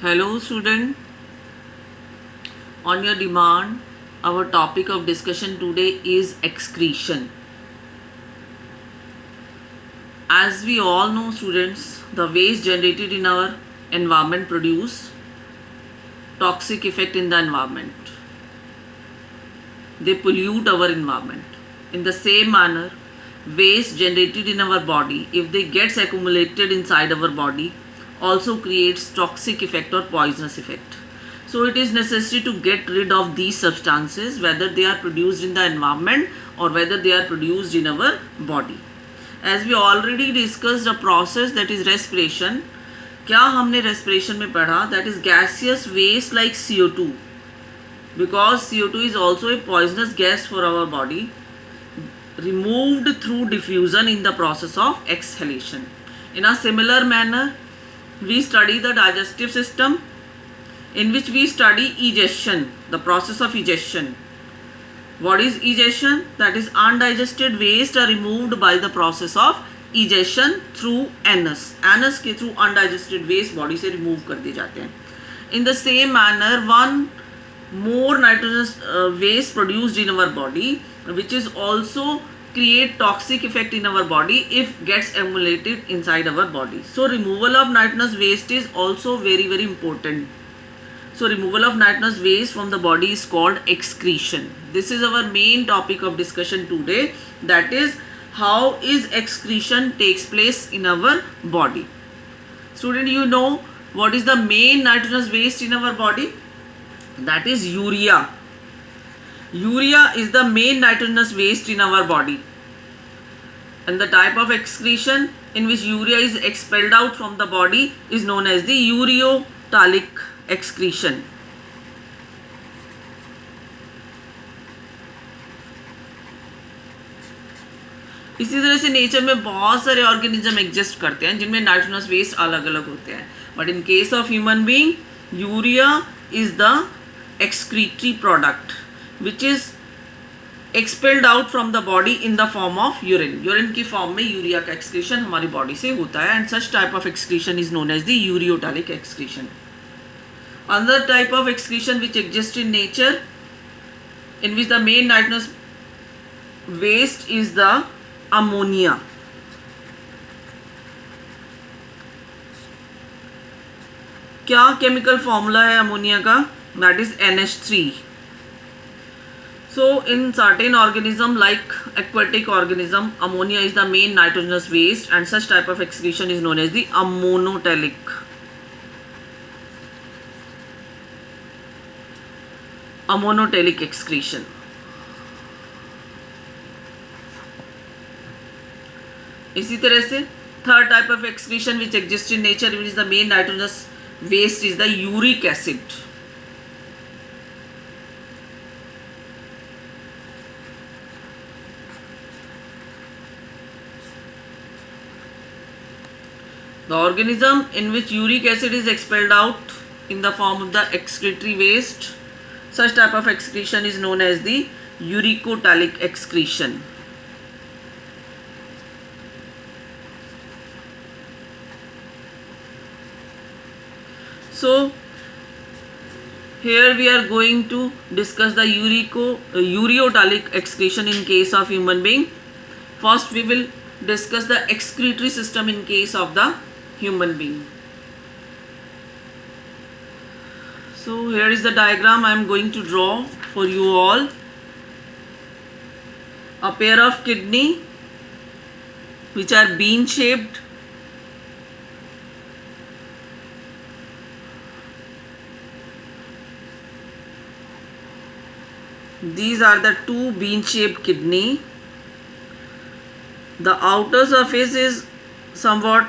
Hello student, on your demand, our topic of discussion today is excretion. As we all know students, the waste generated in our environment produce toxic effect in the environment. They pollute our environment. In the same manner, waste generated in our body, if they gets accumulated inside our body, also creates toxic effect or poisonous effect. So it is necessary to get rid of these substances, whether they are produced in the environment or whether they are produced in our body. As we already discussed a process, that is respiration. क्या हमने respiration में पढ़ा? That is gaseous waste like CO2, because CO2 is also a poisonous gas for our body, removed through diffusion in the process of exhalation. In a similar manner, we study the digestive system, in which we study egestion, the process of egestion. What is egestion? That is undigested waste are removed by the process of egestion through anus. Anus के through undigested waste body से remove कर दिए जाते हैं. In the same manner, one more nitrogenous waste produced in our body, which is also create toxic effect in our body if gets accumulated inside our body. So removal of nitrogenous waste is also very important. So removal of nitrogenous waste from the body is called excretion. This is our main topic of discussion today, that is how is excretion takes place in our body. Student, you know what is the main nitrogenous waste in our body? That is urea. Urea is the main nitrogenous waste in our body, and the type of excretion in which urea is expelled out from the body is known as the ureotalic excretion. इसी तरह से nature में बहुत सारे organism exist करते हैं जिनमें nitrogenous waste अलग अलग होते हैं, but in case of human being, urea is the excretory product which is expelled out from the body in the form of urine. Urine की form में यूरिया का excretion हमारी body से होता है, and such type of excretion is known as the ureotalic excretion. Another type of excretion which exists in nature, in which the main nitrogenous waste is the ammonia. क्या chemical formula है ammonia का? That is NH3. So in certain organism like aquatic organism, ammonia is the main nitrogenous waste, and such type of excretion is known as the ammonotelic excretion. इसी तरह से third type of excretion which exists in nature, which is the main nitrogenous waste, is the uric acid. The organism in which uric acid is expelled out in the form of the excretory waste, such type of excretion is known as the uricotalic excretion. So here we are going to discuss the ureotalic excretion in case of human being. First we will discuss the excretory system in case of the human being. So here is the diagram I am going to draw for you all. A pair of kidney which are bean shaped. These are the two bean shaped kidney. The outer surface is somewhat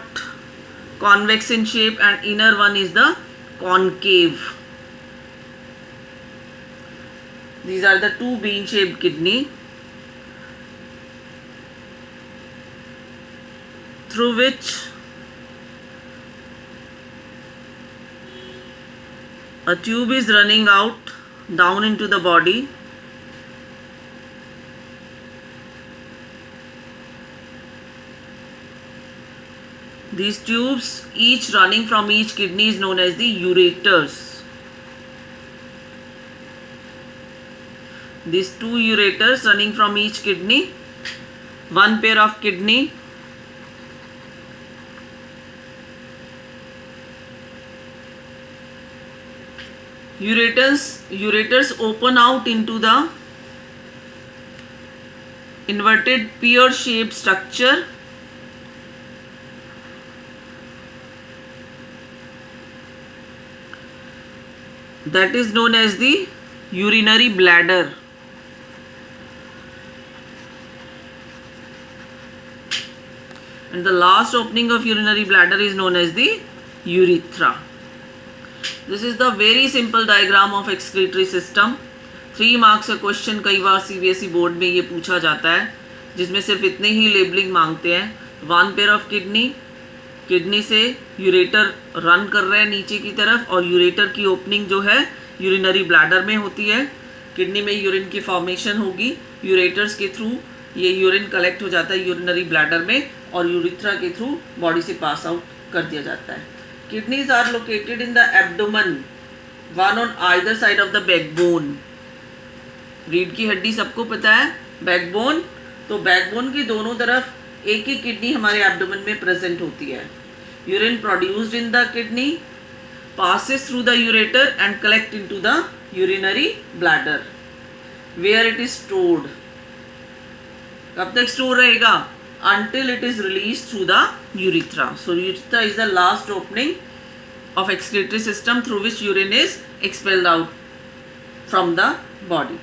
convex in shape and inner one is the concave. These are the two bean shaped kidney through which a tube is running out down into the body. These tubes, each running from each kidney, is known as the ureters. These two ureters running from each kidney, one pair of kidney, ureters open out into the inverted pear shaped structure that is known as the urinary bladder. And the last opening of urinary bladder is known as the urethra. This is the very simple diagram of excretory system. 3 marks का question कई बार CBSE board में ये पूछा जाता है, जिसमें सिर्फ इतने ही लेबलिंग मांगते हैं. 1 पेयर ऑफ किडनी से यूरेटर रन कर रहे हैं नीचे की तरफ, और यूरेटर की ओपनिंग जो है यूरिनरी ब्लैडर में होती है. किडनी में यूरिन की फॉर्मेशन होगी, यूरेटर्स के थ्रू ये यूरिन कलेक्ट हो जाता है यूरिनरी ब्लैडर में, और यूरिथ्रा के थ्रू बॉडी से पास आउट कर दिया जाता है. Kidneys are located in the abdomen, one on either side of the backbone. रीढ़ की हड्डी सबको पता है, बैकबोन, तो बैकबोन की दोनों तरफ एक ही किडनी हमारे एब्डोमेन में प्रेजेंट होती है. Urine produced in the kidney passes through the ureter and collect into the urinary bladder where it is stored. कब तक स्टोर रहेगा? Until it is released through the urethra. So urethra is the last opening of excretory system through which urine is expelled out from the body.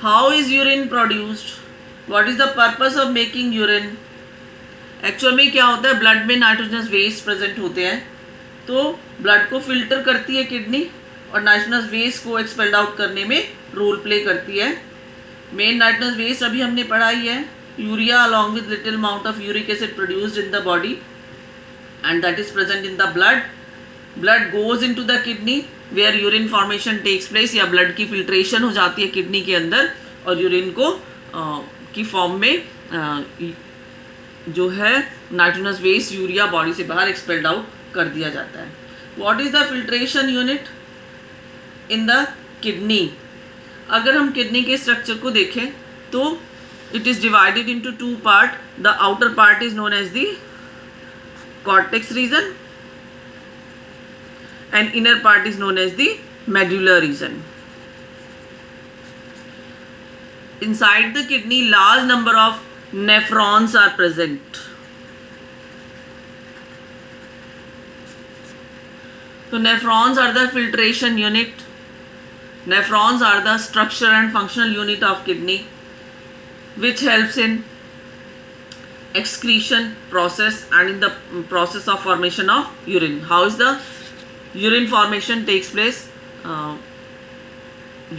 How is urine produced? What is the purpose of making urine? Actual में क्या होता है, blood में nitrogenous waste present होते हैं, तो blood को filter करती है किडनी, और नाइट्रोजनस वेस्ट को एक्सपेल्ड आउट करने में रोल प्ले करती है. मेन नाइट्रोजनस वेस्ट अभी हमने पढ़ा ही है, urea along with little amount of uric acid produced in the body and that is present in the blood. Blood goes into the kidney where urine formation takes place, या blood की filtration हो जाती है kidney के अंदर, और urine को की फॉर्म में जो है नाइट्रोजनस वेस्ट यूरिया बॉडी से बाहर एक्सपेल्ड आउट कर दिया जाता है. What is the filtration unit in the kidney? अगर हम किडनी के स्ट्रक्चर को देखें तो it is divided into 2 part. The outer part is known as the cortex region and inner part is known as the medullary region. Inside the kidney, large number of nephrons are present. So nephrons are the filtration unit. Nephrons are the structure and functional unit of kidney, which helps in excretion process and in the process of formation of urine. How is the urine formation takes place?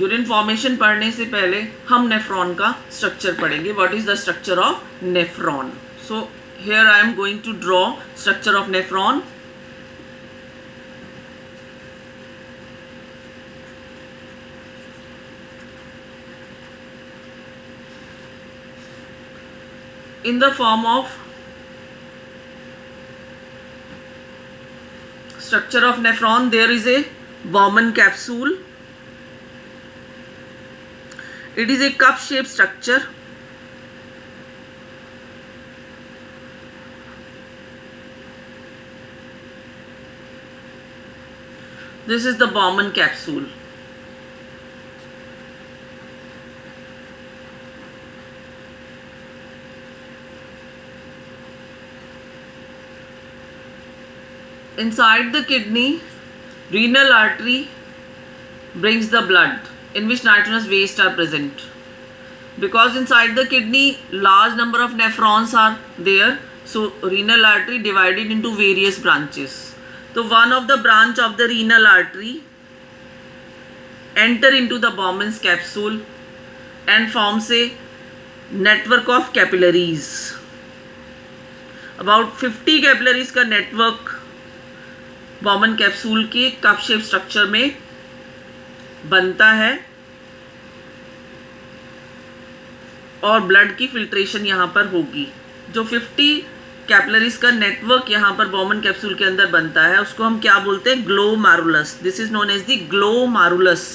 Urine formation पढ़ने से पहले हम nephron का structure पढ़ेंगे. What is the structure of nephron? So here I am going to draw structure of nephron. in the form of structure of nephron, there is a Bowman capsule. It is a cup shaped structure. This is the Bowman capsule. Inside the kidney, renal artery brings the blood in which nitrogenous waste are present. Because inside the kidney large number of nephrons are there, so renal artery divided into various branches. So one of the branch of the renal artery enter into the Bowman's capsule and forms a network of capillaries. About 50 capillaries का network Bowman capsule के cup shape structure में बनता है, और blood की filtration यहाँ पर होगी. जो 50 कैपिलरीज का नेटवर्क यहाँ पर बॉमन कैप्सूल के अंदर बनता है, उसको हम क्या बोलते हैं? Glomerulus. This is known as the glomerulus.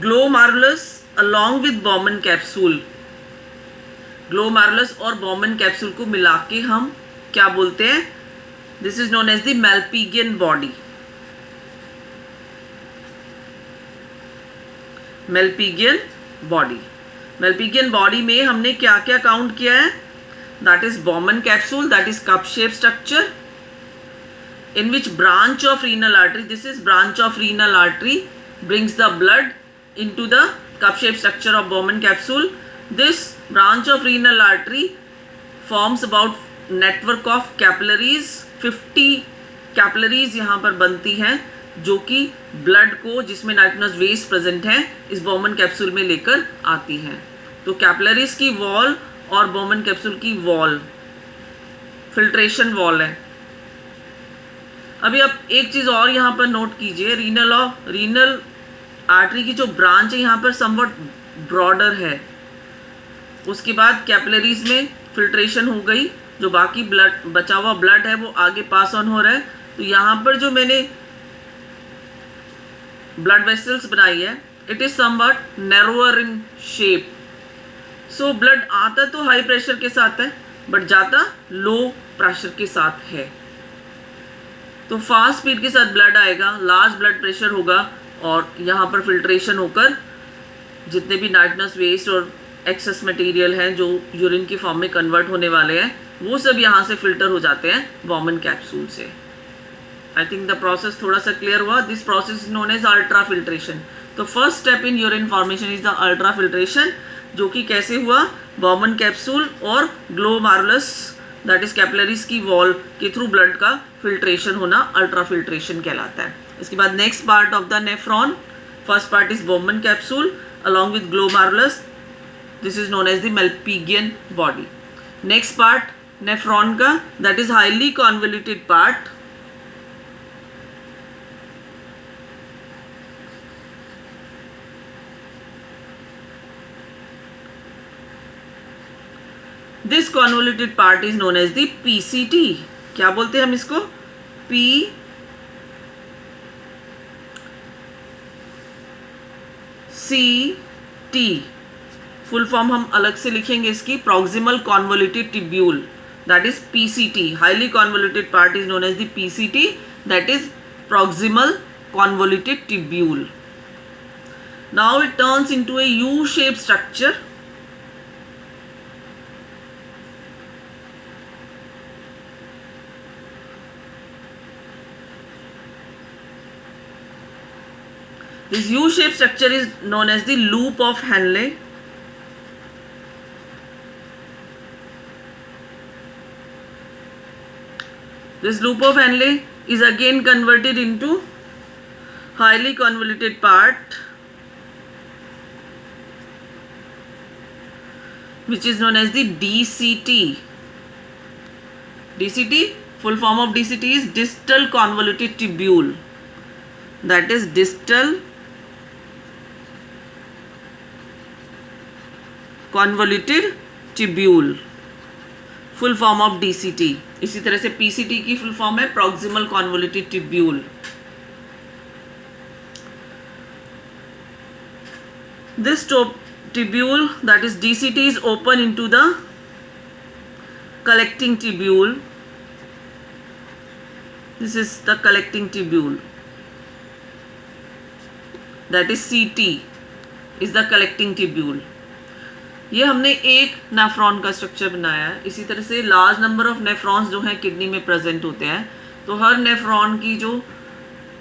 Glomerulus along with Bowman capsule, glomerulus और बॉमन कैप्सूल को मिला के हम क्या बोलते हैं? This is known as the Malpighian body. Malpighian body. Malpighian body में हमने क्या क्या काउंट किया है? That is Bowman capsule, that is cup shape structure in which branch of renal artery, this is branch of renal artery, brings the blood into the cup shaped structure of Bowman capsule. This branch of renal artery forms about network of capillaries. 50 capillaries यहाँ पर बनती हैं जो कि blood को, जिसमें nitrogenous waste present है, इस बॉमन कैप्सूल में लेकर आती हैं. तो कैपिलरीज की वॉल और बॉमन कैप्सूल की वॉल फिल्ट्रेशन वॉल है. अभी आप एक चीज़ और यहाँ पर नोट कीजिए, रीनल आर्टरी की जो ब्रांच है यहाँ पर समवट ब्रॉडर है. उसके बाद कैपिलरीज में फिल्ट्रेशन हो गई, जो बाकी ब्लड बचा हुआ ब्लड है वो आगे पास ऑन हो रहा है. तो यहाँ पर जो मैंने ब्लड वेसल्स बनाई है, it is somewhat narrower in shape. So blood आता तो हाई प्रेशर के साथ है बट जाता लो प्रेशर के साथ है. तो फास्ट स्पीड के साथ ब्लड आएगा, लार्ज ब्लड प्रेशर होगा और यहाँ पर फिल्ट्रेशन होकर जितने भी नाइट्रोजनस वेस्ट और एक्सेस मटेरियल हैं जो यूरिन की फॉर्म में कन्वर्ट होने वाले हैं, वो सब यहाँ से फिल्टर हो जाते हैं बॉमन कैप्सूल से. आई थिंक द प्रोसेस थोड़ा सा क्लियर हुआ. This process is known as ultra filtration. तो first step in urine formation is the ultra filtration, जो कि कैसे हुआ? बॉमन कैप्सूल और ग्लोमेरुलस दैट इज कैपिलरीज की वॉल के थ्रू ब्लड का फिल्ट्रेशन होना अल्ट्रा फिल्ट्रेशन कहलाता है. इसके बाद next part of the nephron, first part is Bowman capsule along with glomerulus, this is known as the Malpighian body. Next part nephron का, that is highly convoluted part. This convoluted part is known as the PCT. क्या बोलते हैं हम इसको? PCT. Full form हम अलग से लिखेंगे इसकी, proximal convoluted tubule, that is PCT. Highly convoluted part is known as the PCT, that is proximal convoluted tubule. Now it turns into a U-shaped structure. This U-shaped structure is known as the loop of Henle. This loop of Henle is again converted into highly convoluted part, which is known as the DCT. DCT, full form of DCT is distal convoluted tubule. That is distal convoluted tubule, full form of DCT. इसी तरह से PCT की full form है proximal convoluted tubule. This tubule that is DCT is open into the collecting tubule. This is the collecting tubule, that is CT is the collecting tubule. ये हमने एक nephron का structure बनाया है. इसी तरह से लार्ज नंबर ऑफ नेफ्रॉन्स जो हैं किडनी में प्रेजेंट होते हैं, तो हर नेफ्रॉन की जो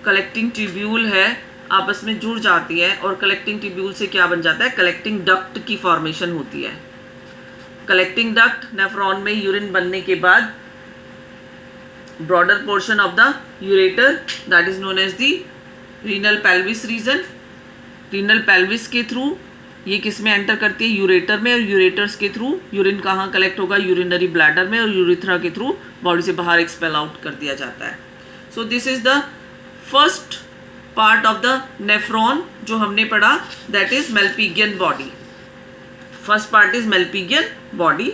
कलेक्टिंग ट्यूब्यूल है आपस में जुड़ जाती है और कलेक्टिंग ट्यूब्यूल से क्या बन जाता है? कलेक्टिंग डक्ट की फॉर्मेशन होती है. कलेक्टिंग डक्ट नेफ्रॉन में यूरिन बनने के बाद broader portion of the ureter, that is known as the renal pelvis region. Renal pelvis के थ्रू ये किस में एंटर करती है? यूरेटर में. और यूरेटर्स के थ्रू यूरिन कहाँ कलेक्ट होगा? यूरिनरी ब्लैडर में. और यूरिथ्रा के थ्रू बॉडी से बाहर एक्सपेल आउट कर दिया जाता है. So this is the first part of the nephron जो हमने पढ़ा, that is Malpighian body. First part is Malpighian body.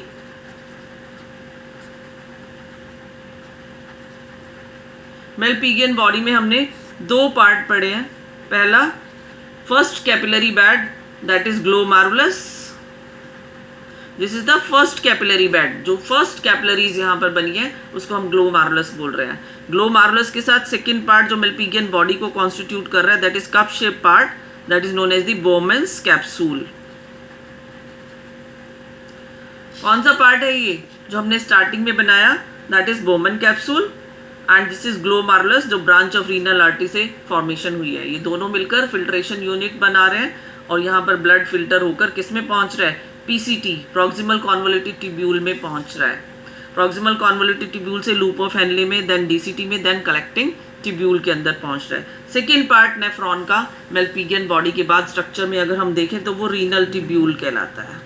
Malpighian body में हमने दो पार्ट पढ़े हैं. पहला first capillary bed that is glomerulus. This is the first capillary bed. जो फर्स्ट कैपिलरीज यहाँ पर बनी है उसको हम ग्लोमेरुलस बोल रहे हैं. ग्लोमेरुलस के साथ सेकेंड पार्ट जो मेलपिगियन बॉडी को कॉन्स्टिट्यूट कर रहा है that is cup shape part that is known as the Bowman's capsule. कौन सा पार्ट है ये जो हमने स्टार्टिंग में बनाया? That is Bowman capsule and this is glomerulus जो ब्रांच ऑफ रीनल आर्टरी से फॉर्मेशन हुई है. ये दोनों मिलकर फिल्ट्रेशन यूनिट बना रहे हैं और यहाँ पर ब्लड फिल्टर होकर किस में पहुँच रहा है? पीसीटी प्रॉक्सिमल कॉन्वोल्यूटेड ट्यूब्यूल में पहुँच रहा है. प्रॉक्सिमल कॉन्वोल्यूटेड ट्यूब्यूल से लूप ऑफ हेनले में, देन डीसीटी में, देन कलेक्टिंग ट्यूब्यूल के अंदर पहुँच रहा है. सेकेंड पार्ट नेफ्रॉन का मेलपिगियन बॉडी के बाद स्ट्रक्चर में अगर हम देखें तो वो रीनल ट्यूब्यूल कहलाता है.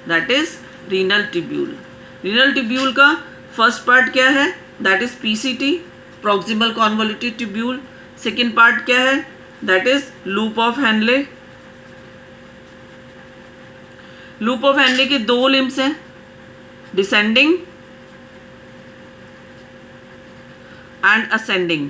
That is renal tubule. Renal tubule का फर्स्ट पार्ट क्या है? That is PCT proximal convoluted tubule. Second part क्या है? That is loop of Henle. Loop of Henle के दो लिम्स हैं, डिसेंडिंग एंड असेंडिंग.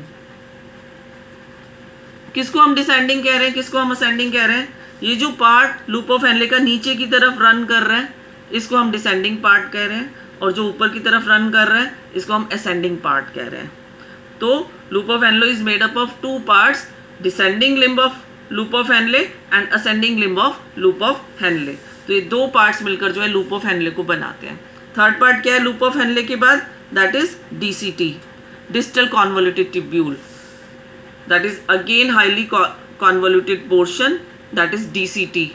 किसको हम डिसेंडिंग कह रहे हैं, किसको हम असेंडिंग कह रहे हैं? ये जो पार्ट लूप ऑफ हेनले का नीचे की तरफ रन कर रहा है इसको हम डिसेंडिंग पार्ट कह रहे हैं और जो ऊपर की तरफ रन कर रहा है इसको हम असेंडिंग पार्ट कह रहे हैं. तो loop of Henle is made up of two parts, descending limb of loop of Henle and ascending limb of loop of Henle. तो ये दो पार्ट्स मिलकर जो है लूप ऑफ हेनले को बनाते हैं. थर्ड पार्ट क्या है लूप ऑफ हेनले के बाद? That is DCT distal convoluted tubule. That is again highly convoluted portion that is DCT.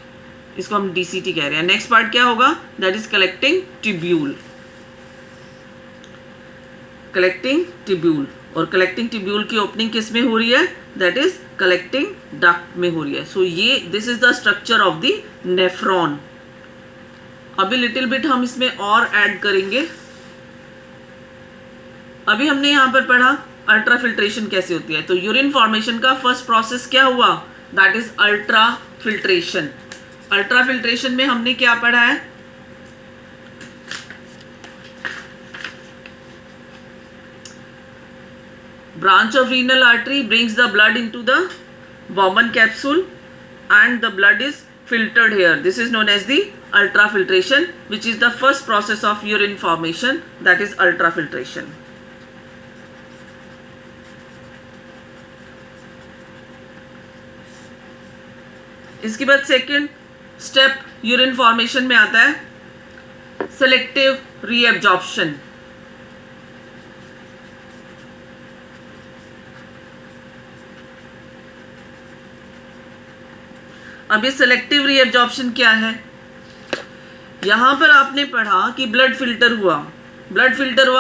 इसको हम डीसीटी कह रहे हैं. नेक्स्ट पार्ट क्या होगा? That is collecting tubule. Collecting tubule और कलेक्टिंग ट्यूब्यूल की ओपनिंग किस में हो रही है? दैट इज कलेक्टिंग डक्ट में हो रही है. सो ये this is the structure of the nephron. अभी लिटिल बिट हम इसमें और ऐड करेंगे. अभी हमने यहाँ पर पढ़ा अल्ट्रा फिल्ट्रेशन कैसे होती है. तो यूरिन फॉर्मेशन का फर्स्ट प्रोसेस क्या हुआ? That is ultra filtration. Ultra filtration में हमने क्या पढ़ा है? branch of renal artery brings the blood into the Bowman capsule and the blood is filtered here. This is known as the ultrafiltration, which is the first process of urine formation, that is ultrafiltration. इसके बाद second step urine formation में आता है selective reabsorption. अब ये selective reabsorption क्या है? यहाँ पर आपने पढ़ा कि ब्लड फिल्टर हुआ,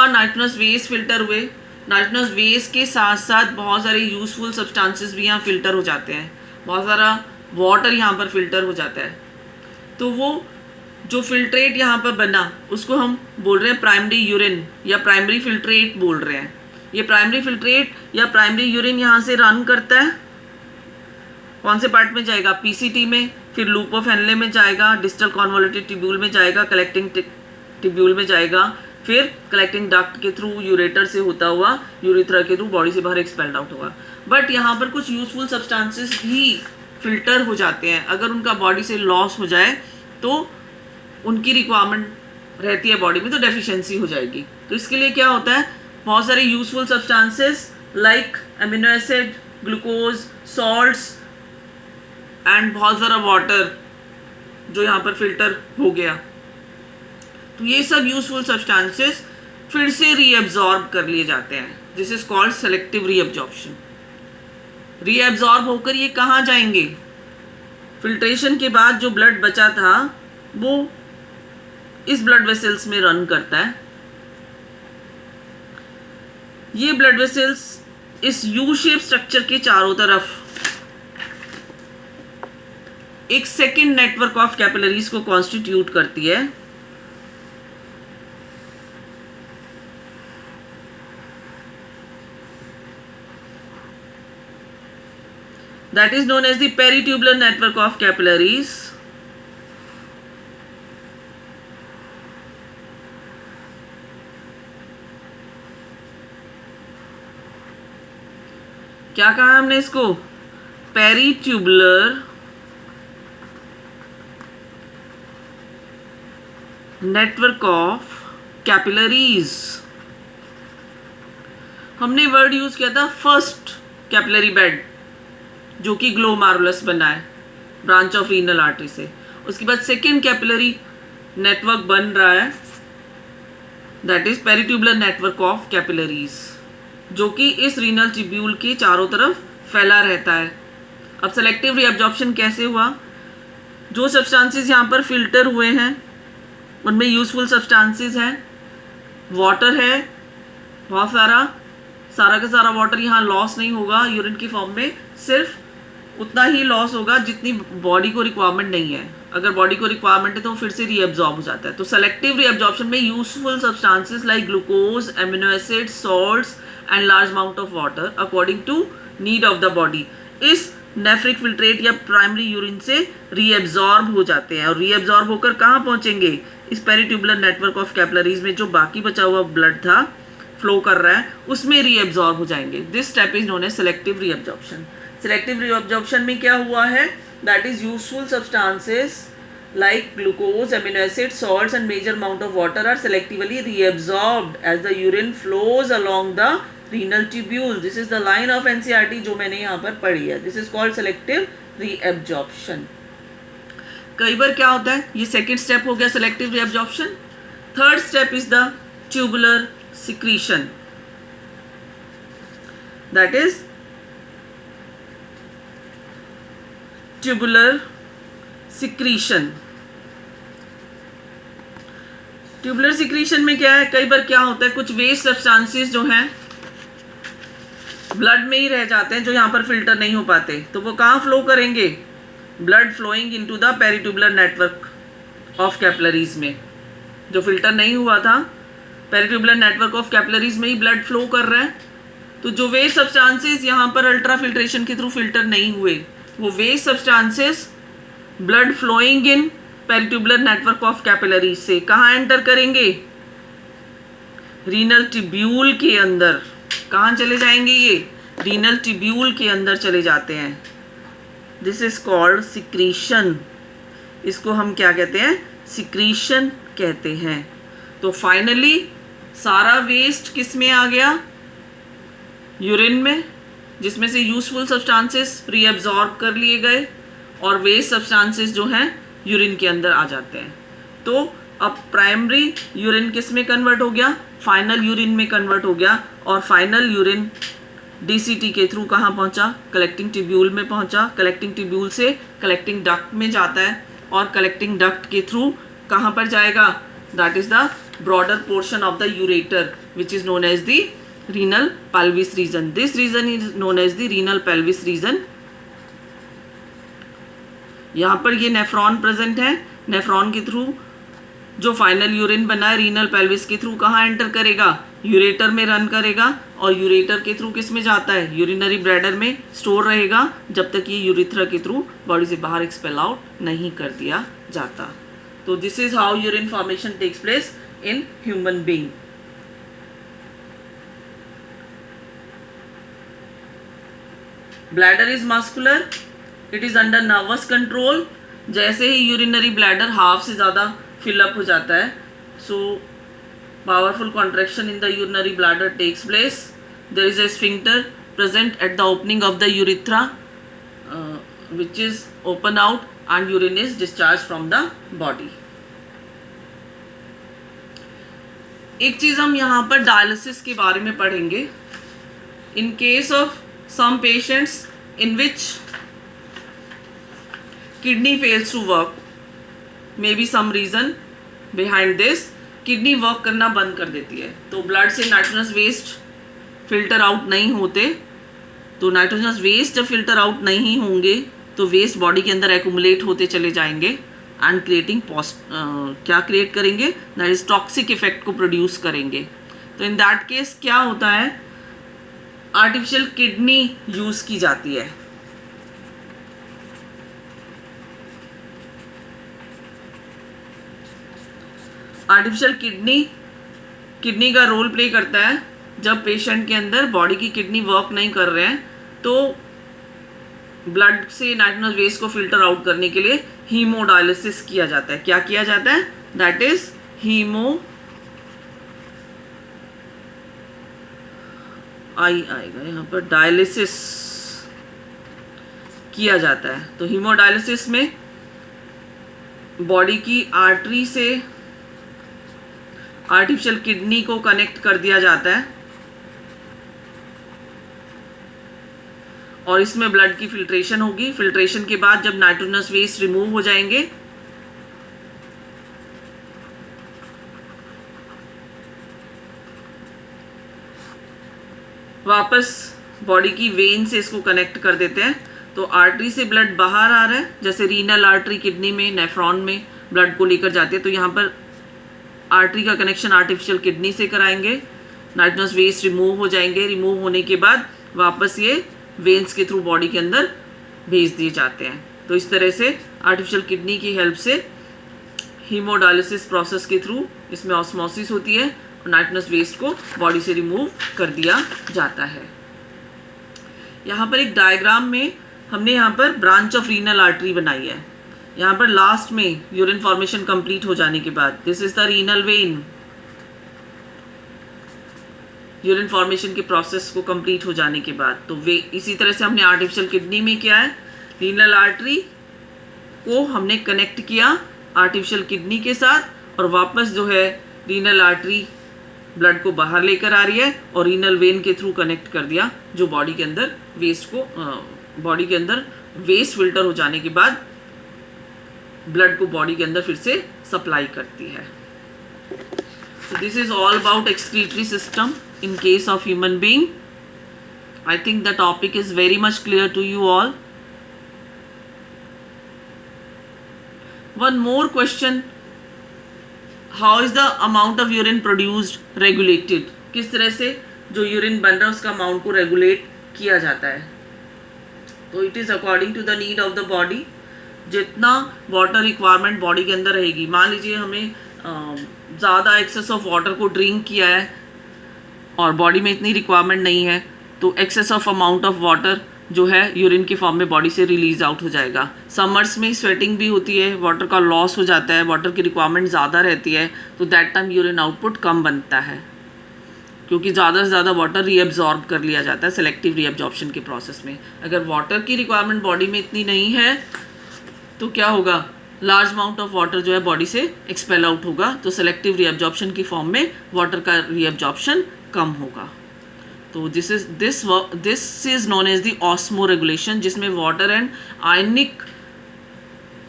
नाइट्रोजनस वेस फिल्टर हुए. नाइट्रोजनस वेस के साथ साथ बहुत सारे यूजफुल सब्सटेंसेस भी यहाँ फिल्टर हो जाते हैं, बहुत सारा वाटर यहाँ पर फिल्टर हो जाता है. तो वो जो फिल्ट्रेट यहाँ पर बना उसको हम बोल रहे हैं प्राइमरी यूरिन या प्राइमरी फिल्ट्रेट बोल रहे हैं. ये प्राइमरी फिल्ट्रेट या प्राइमरी यूरिन यहाँ से रन करता है. कौन से पार्ट में जाएगा? पीसीटी में, फिर लूप ऑफ हेनले में जाएगा, डिस्टल कॉन्वोल्यूटेड ट्यूब्यूल में जाएगा, कलेक्टिंग ट्यूब्यूल में जाएगा, फिर कलेक्टिंग डक्ट के थ्रू यूरेटर से होता हुआ यूरिथ्रा के थ्रू बॉडी से बाहर एक्सपेल्ड आउट होगा. बट यहाँ पर कुछ यूजफुल सब्सटेंसेस भी फिल्टर हो जाते हैं. अगर उनका बॉडी से लॉस हो जाए तो उनकी रिक्वायरमेंट रहती है बॉडी में, तो डेफिशिएंसी हो जाएगी. तो इसके लिए क्या होता है? बहुत सारे useful substances like amino acid, glucose, salts and बहुत सारा वाटर जो यहाँ पर फिल्टर हो गया. तो ये सब यूजफुल सब्सटेंसेस फिर से रीएब्जॉर्ब कर लिए जाते हैं. This is called selective reabsorption. Reabsorb होकर ये कहाँ जाएंगे? फिल्ट्रेशन के बाद जो ब्लड बचा था वो इस ब्लड वेसल्स में रन करता है. ये ब्लड वेसल्स इस यू शेप स्ट्रक्चर के चारों तरफ एक सेकेंड नेटवर्क ऑफ कैपिलरीज को कॉन्स्टिट्यूट करती है. That is known as the peritubular network of capillaries. क्या कहा हमने इसको, पेरीट्यूबुलर नेटवर्क ऑफ कैपिलरीज। हमने वर्ड यूज किया था फर्स्ट कैपिलरी बेड, जो कि ग्लोमेरुलस बना है ब्रांच ऑफ रीनल आर्टरी से। उसके बाद सेकेंड कैपिलरी नेटवर्क बन रहा है, that is peritubular network of capillaries, जो कि इस रीनल ट्यूब्यूल के चारों तरफ फैला रहता है। अब सेलेक्टिव रीअब्जॉर्प्शन कैसे हुआ, जो सब्सटेंसेस यहाँ पर फिल्टर हुए हैं उनमें यूजफुल सब्सटेंसेस हैं, वाटर है बहुत सारा का सारा वाटर यहाँ लॉस नहीं होगा यूरिन की फॉर्म में, सिर्फ उतना ही लॉस होगा जितनी बॉडी को रिक्वायरमेंट नहीं है। अगर बॉडी को रिक्वायरमेंट है तो फिर से रीअब्जॉर्ब हो जाता है। तो सेलेक्टिव रीअब्जॉर्प्शन में useful substances like glucose, amino acid, salts and large amount of water according to need of the body इस नेफ्रिक फिल्ट्रेट या प्राइमरी यूरिन से रीअब्जॉर्ब हो जाते हैं, और रीअब्जॉर्ब होकर कहाँ पहुँचेंगे, इस पेरीट्यूबुलर नेटवर्क ऑफ कैपिलरीज में जो बाकी बचा हुआ ब्लड था फ्लो कर रहा है उसमें रीअब्जॉर्ब हो जाएंगे। This step is known as selective reabsorption. Selective reabsorption में क्या हुआ है, that is useful substances like glucose, amino acids, salts and major amount of water are selectively reabsorbed as the urine flows along the renal tubule. This is the line of NCERT जो मैंने यहाँ पर पढ़ी है. This is called selective reabsorption. कई बार क्या होता है, ये सेकेंड स्टेप हो गया selective reabsorption. Third step is the tubular secretion. That is tubular secretion. Tubular secretion में क्या है, कई बार क्या होता है, कुछ वेस्ट सब्सटेंसेस जो हैं ब्लड में ही रह जाते हैं जो यहाँ पर फिल्टर नहीं हो पाते, तो वो कहाँ फ्लो करेंगे, blood flowing into the peritubular network of capillaries में. जो फिल्टर नहीं हुआ था पेरीट्यूबुलर नेटवर्क ऑफ कैपिलरीज में ही ब्लड फ्लो कर रहा है. तो जो वेस्ट सब्सटेंसेस यहाँ पर अल्ट्रा फिल्ट्रेशन के थ्रू फिल्टर नहीं हुए, वो waste substances blood flowing in peritubular network of capillaries से कहाँ एंटर करेंगे, रीनल ट्यूब्यूल के अंदर. कहाँ चले जाएंगे, ये रीनल ट्यूब्यूल के अंदर चले जाते हैं. This is called secretion. इसको हम क्या कहते हैं, सिक्रीशन कहते हैं. तो फाइनली सारा वेस्ट किस में आ गया, यूरिन में, जिसमें से यूजफुल सब्सटेंसेस रीअब्जॉर्ब कर लिए गए और वेस्ट सब्सटेंसेस जो हैं यूरिन के अंदर आ जाते हैं. तो अब प्राइमरी यूरिन किस में कन्वर्ट हो गया, फाइनल यूरिन में कन्वर्ट हो गया, और फाइनल यूरिन डीसीटी के थ्रू कहाँ पहुँचा, कलेक्टिंग ट्यूब्यूल में पहुँचा. कलेक्टिंग ट्यूब्यूल से कलेक्टिंग डक्ट में जाता है, और कलेक्टिंग डक्ट के थ्रू कहाँ पर जाएगा, that is the broader portion of the ureter which is known as the renal pelvis region. This region is known as the renal pelvis region. यहाँ पर ये नेफ्रॉन प्रेजेंट है. नेफ्रॉन के through जो फाइनल यूरिन बना है renal pelvis के through कहाँ एंटर करेगा, यूरेटर में रन करेगा, और यूरेटर के थ्रू किस में जाता है, यूरिनरी ब्लैडर में स्टोर रहेगा जब तक ये यूरिथ्रा के थ्रू बॉडी से बाहर एक्सपेल आउट नहीं कर दिया जाता. तो this is how urine formation takes place in human being. Bladder is muscular, it is under nervous control. जैसे ही यूरिनरी ब्लैडर हाफ से ज़्यादा फिलअप हो जाता है, so powerful contraction in the urinary bladder takes place. There is a sphincter present at the opening of the urethra which is open out and urine is discharge from the body. एक चीज़ हम यहाँ पर dialysis के बारे में पढ़ेंगे. In case of some patients in which kidney fails to work, may be some reason behind this, kidney work करना बंद कर देती है, तो ब्लड से नाइट्रोजनस वेस्ट फिल्टर आउट नहीं होते. तो नाइट्रोजनस वेस्ट जब फिल्टर आउट नहीं होंगे तो वेस्ट बॉडी के अंदर एक्यूमुलेट होते चले जाएंगे एंड क्रिएटिंग क्या क्रिएट करेंगे, दैट इज टॉक्सिक इफेक्ट को प्रोड्यूस करेंगे. तो इन दैट केस क्या होता है, आर्टिफिशियल किडनी यूज़ की जाती है. आर्टिफिशियल किडनी का रोल प्ले करता है जब पेशेंट के अंदर बॉडी की किडनी वर्क नहीं कर रहे हैं तो ब्लड से नाइट्रोजनस वेस्ट को फिल्टर आउट करने के लिए हीमोडायलिसिस किया जाता है. क्या किया जाता है? दैट इज आएगा यहाँ पर, डायलिसिस किया जाता है. तो हीमोडायलिसिस में बॉडी की आर्टरी से आर्टिफिशियल किडनी को कनेक्ट कर दिया जाता है और इसमें ब्लड की फिल्ट्रेशन होगी. फिल्ट्रेशन के बाद जब नाइट्रोजनस वेस्ट रिमूव हो जाएंगे वापस बॉडी की वेन से इसको कनेक्ट कर देते हैं. तो आर्टरी से ब्लड बाहर आ रहा है, जैसे रीनल आर्टरी किडनी में, नेफ्रॉन में ब्लड को लेकर जाती है. तो यहाँ पर आर्टरी का कनेक्शन आर्टिफिशियल किडनी से कराएंगे. नाइट्रोजनस वेस्ट रिमूव हो जाएंगे. रिमूव होने के बाद वापस ये वेन्स के थ्रू बॉडी के अंदर भेज दिए जाते हैं. तो इस तरह से आर्टिफिशियल किडनी की हेल्प से हीमोडायलिसिस प्रोसेस के थ्रू इसमें ऑस्मोसिस होती है और नाइट्रोजनस वेस्ट को बॉडी से रिमूव कर दिया जाता है. यहाँ पर एक डायग्राम में हमने यहाँ पर ब्रांच ऑफ रीनल आर्टरी बनाई है. यहाँ पर लास्ट में यूरिन फॉर्मेशन कंप्लीट हो जाने के बाद, this is the renal vein. Urine formation के प्रोसेस को कंप्लीट हो जाने के बाद, तो वे इसी तरह से हमने आर्टिफिशियल किडनी में किया है. रीनल आर्टरी को हमने कनेक्ट किया आर्टिफिशियल किडनी के साथ और वापस जो है रीनल आर्टरी ब्लड को बाहर लेकर आ रही है और रीनल वेन के थ्रू कनेक्ट कर दिया, जो बॉडी के अंदर वेस्ट को बॉडी के अंदर वेस्ट फिल्टर हो जाने के बाद ब्लड को बॉडी के अंदर फिर से सप्लाई करती है. So this is all about excretory system in case of human being. I think the topic is very much clear to you all. One more question. How is the amount of urine produced regulated? किस तरह से जो urine बन रहा है उसका amount को regulate किया जाता है? तो it is according to the need of the body. जितना वाटर रिक्वायरमेंट बॉडी के अंदर रहेगी, मान लीजिए हमें ज़्यादा एक्सेस ऑफ वाटर को ड्रिंक किया है और बॉडी में इतनी रिक्वायरमेंट नहीं है, तो excess of amount of water जो है यूरिन के फॉर्म में बॉडी से रिलीज आउट हो जाएगा. समर्स में स्वेटिंग भी होती है, वाटर का लॉस हो जाता है, वाटर की रिक्वायरमेंट ज़्यादा रहती है, तो दैट टाइम यूरिन आउटपुट कम बनता है क्योंकि ज़्यादा से ज़्यादा वाटर रीअब्जॉर्ब कर लिया जाता है सेलेक्टिव रीअब्जॉर्प्शन के प्रोसेस में. अगर वाटर की रिक्वायरमेंट बॉडी में इतनी नहीं है तो क्या होगा, लार्ज अमाउंट ऑफ वाटर जो है बॉडी से एक्सपेल आउट होगा, तो सेलेक्टिव रीअब्जॉर्प्शन की फॉर्म में वाटर का रीअब्जॉर्प्शन कम होगा. तो this is known as the osmoregulation, जिसमें वाटर एंड आयनिक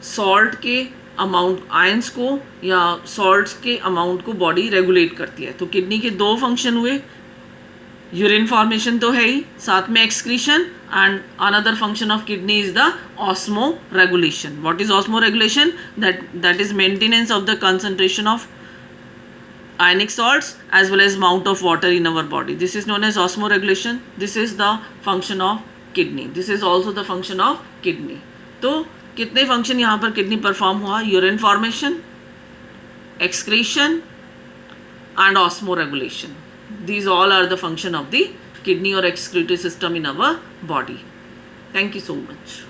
सॉल्ट के अमाउंट, आयंस को या सॉल्ट्स के अमाउंट को बॉडी रेगुलेट करती है. तो किडनी के दो फंक्शन हुए, यूरिन फॉर्मेशन तो है ही, साथ में excretion, and another function of kidney is the osmo regulation. What is osmo regulation? That is maintenance of the concentration of ionic salts as well as amount of water in our body. This is known as osmoregulation. This is the function of kidney. This is also the function of kidney. तो कितने function यहाँ पर kidney perform हुआ? Urine formation, excretion and osmoregulation. These all are the function of the kidney or excretory system in our body. Thank you so much.